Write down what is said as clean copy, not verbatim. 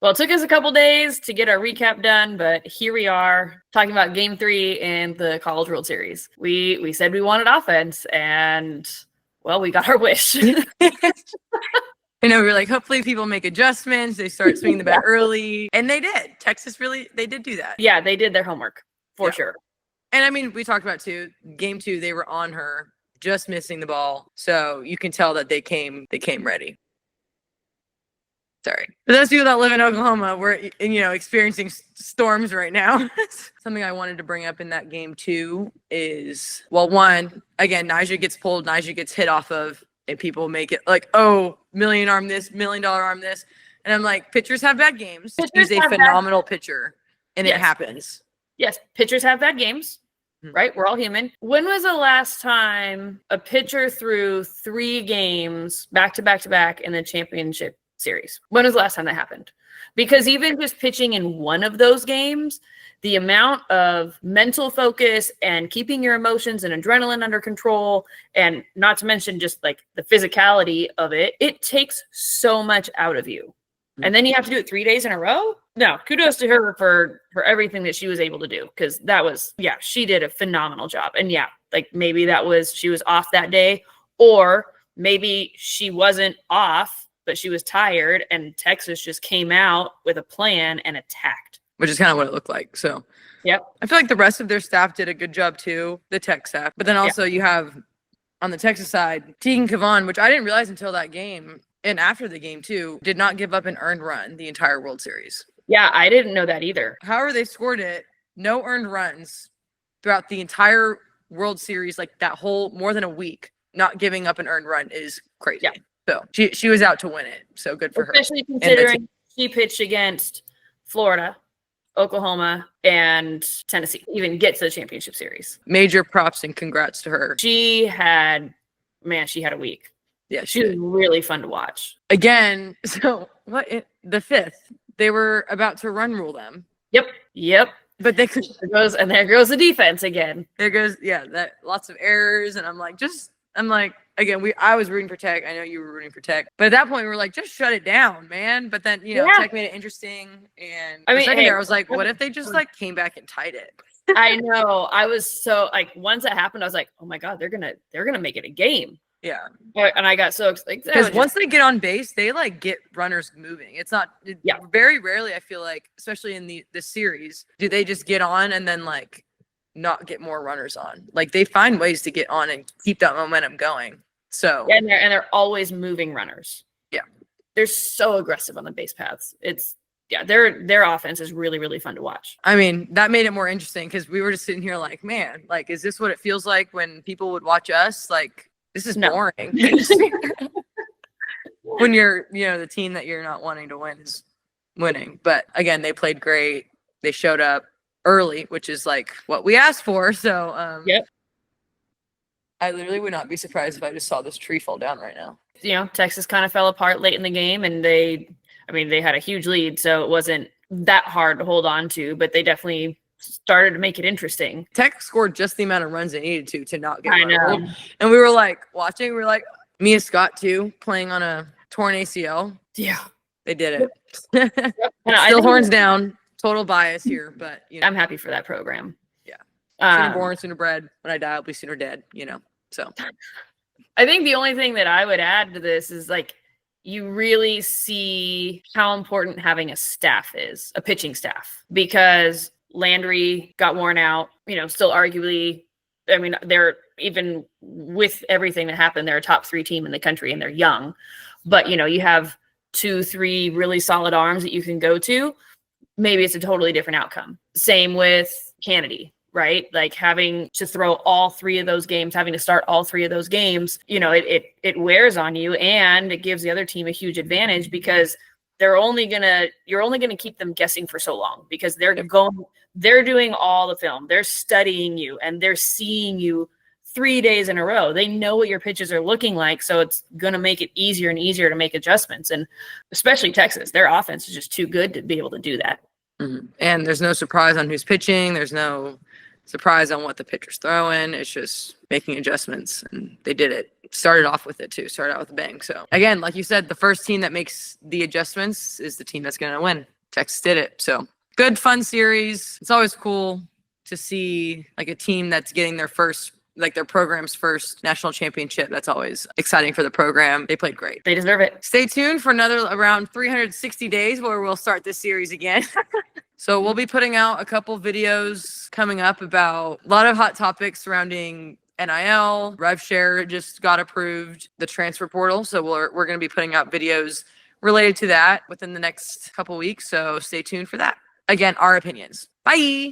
Well, it took us a couple days to get our recap done, but here we are talking about Game 3 in the College World Series. We said we wanted offense, and, well, we got our wish. We were like, hopefully people make adjustments. They start swinging the bat early. And they did. Texas they did do that. Yeah, they did their homework, for sure. And, I mean, we talked about, too, Game 2, they were on her, just missing the ball. So you can tell that they came ready. Sorry. For those people that live in Oklahoma, we're, experiencing storms right now. Something I wanted to bring up in that game, too, is, well, one, again, Nyjah gets pulled, Nyjah gets hit off of, and people make it like, oh, million arm this, $1 million arm this. And I'm like, pitchers have bad games. He's a phenomenal pitcher, and it happens. Yes, pitchers have bad games, right? We're all human. When was the last time a pitcher threw 3 games back to back to back in the championship series? When was the last time that happened? Because even just pitching in one of those games, the amount of mental focus and keeping your emotions and adrenaline under control, and not to mention just like the physicality of it, it takes so much out of you. And then you have to do it 3 days in a row? No, kudos to her for everything that she was able to do, because that was, she did a phenomenal job. And like maybe she was off that day, or maybe she wasn't off, but she was tired, and Texas just came out with a plan and attacked. Which is kind of what it looked like. So, I feel like the rest of their staff did a good job too, the tech staff. But then also you have, on the Texas side, Tegan Kavan, which I didn't realize until that game, and after the game too, did not give up an earned run the entire World Series. Yeah, I didn't know that either. However they scored it, no earned runs throughout the entire World Series, like that whole, more than a week, not giving up an earned run is crazy. Yeah. So she was out to win it. So good for her. Especially considering she pitched against Florida, Oklahoma, and Tennessee, even get to the championship series. Major props and congrats to her. She had a week. Yeah, she was really fun to watch. Again, so the 5th, they were about to run rule them. Yep. But there goes the defense again. There goes, lots of errors, and I'm like, again, I was rooting for Tech. I know you were rooting for Tech. But at that point, we were like, just shut it down, man. But then, Tech made it interesting. And I was like, what if they just came back and tied it? I know. I was so once that happened, I was like, oh my God, they're gonna make it a game. Yeah. And I got so excited. Because once they get on base, they get runners moving. It's not, very rarely, I feel like, especially in the series, do they just get on and then not get more runners on. They find ways to get on and keep that momentum going. So and they're always moving runners. Yeah. They're so aggressive on the base paths. Their offense is really, really fun to watch. I mean, that made it more interesting because we were just sitting here man, is this what it feels like when people would watch us? This is boring. When you're, the team that you're not wanting to win is winning. But again, they played great. They showed up early, which is what we asked for. So I literally would not be surprised if I just saw this tree fall down right now. Texas kind of fell apart late in the game, and they had a huge lead, so it wasn't that hard to hold on to, but they definitely started to make it interesting. Tech scored just the amount of runs they needed to not get run. And we were watching, we were Mia Scott too, playing on a torn ACL. Yeah. They did it. Still horns down. Total bias here, but I'm happy for that program. Yeah. Sooner born, sooner bred. When I die, I'll be sooner dead, So I think the only thing that I would add to this is you really see how important having a staff is, a pitching staff, because Landry got worn out, still arguably, they're, even with everything that happened, they're a top 3 team in the country and they're young, but you have 2-3 really solid arms that you can go to. Maybe it's a totally different outcome. Same with Kennedy, right? Having to throw all 3 of those games, having to start all 3 of those games, it wears on you, and it gives the other team a huge advantage because you're only gonna keep them guessing for so long, because they're doing all the film, they're studying you, and they're seeing you 3 days in a row. They know what your pitches are looking like, so it's going to make it easier and easier to make adjustments. And especially Texas, their offense is just too good to be able to do that. Mm-hmm. And there's no surprise on who's pitching. There's no surprised on what the pitcher's throwing. It's just making adjustments, and they did it. Started off with it too. Started out with a bang. So again, like you said, the first team that makes the adjustments is the team that's going to win. Texas did it. So good, fun series. It's always cool to see like a team that's getting their first, like their program's first national championship. That's always exciting for the program. They played great. They deserve it. Stay tuned for another around 360 days where we'll start this series again. So we'll be putting out a couple videos coming up about a lot of hot topics surrounding NIL. Rev share just got approved, the transfer portal. So we're going to be putting out videos related to that within the next couple weeks. So stay tuned for that. Again, our opinions. Bye.